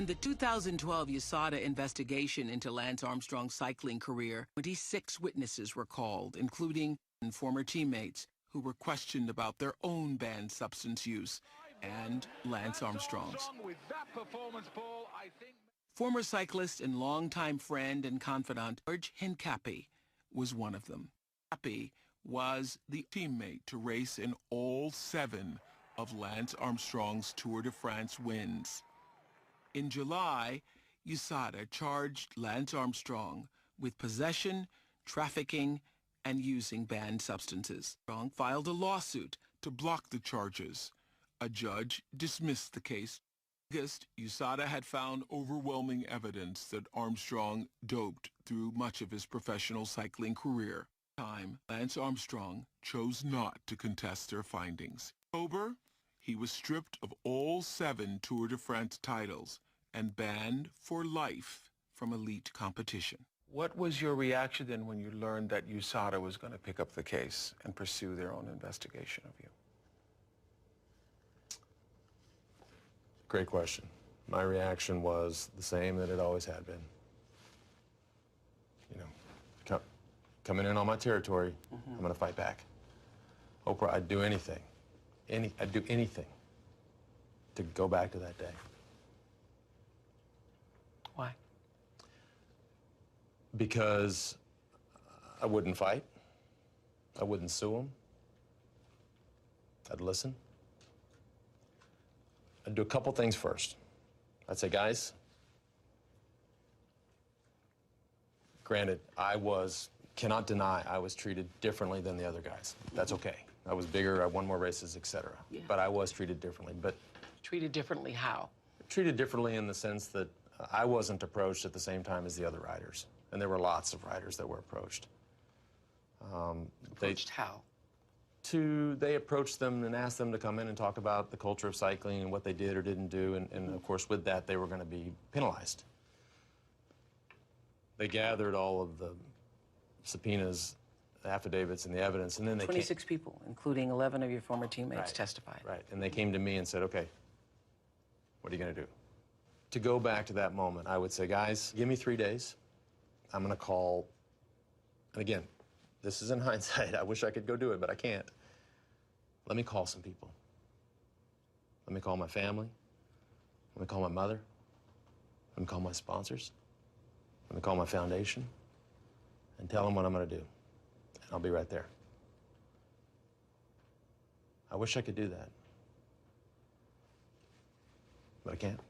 In the 2012 USADA investigation into Lance Armstrong's cycling career, 26 witnesses were called, including former teammates who were questioned about their own banned substance use and Lance Armstrong's. Former cyclist and longtime friend and confidant George Hincapie was one of them. Hincapie was the teammate to race in all 7 of Lance Armstrong's Tour de France wins. In July, USADA charged Lance Armstrong with possession, trafficking, and using banned substances. Armstrong filed a lawsuit to block the charges. A judge dismissed the case. In August, USADA had found overwhelming evidence that Armstrong doped through much of his professional cycling career. At the time, Lance Armstrong chose not to contest their findings. In October, he was stripped of all 7 Tour de France titles and banned for life from elite competition. What was your reaction then when you learned that USADA was going to pick up the case and pursue their own investigation of you? Great question. My reaction was the same that it always had been. You know, coming in on my territory, I'm going to fight back. Oprah, I'd do anything. I'd do anything to go back to that day. Why? Because I wouldn't fight. I wouldn't sue them. I'd listen. I'd do a couple things first. I'd say, guys, granted, cannot deny I was treated differently than the other guys. That's okay. I was bigger, I won more races, etc. Yeah. But I was treated differently. But Treated differently how? treated differently in the sense that I wasn't approached at the same time as the other riders. And there were lots of riders that were approached. Approached how? They approached them and asked them to come in and talk about the culture of cycling and what they did or didn't do. And of course, with that, they were going to be penalized. They gathered all of the subpoenas, the affidavits, and the evidence, and then they 26 people, including 11 of your former teammates, testified. Right, and they came to me and said, okay, what are you going to do? To go back to that moment, I would say, guys, give me 3 days. I'm going to call, and again, this is in hindsight. I wish I could go do it, but I can't. Let me call some people. Let me call my family. Let me call my mother. Let me call my sponsors. Let me call my foundation and tell them what I'm going to do. And I'll be right there. I wish I could do that, but I can't.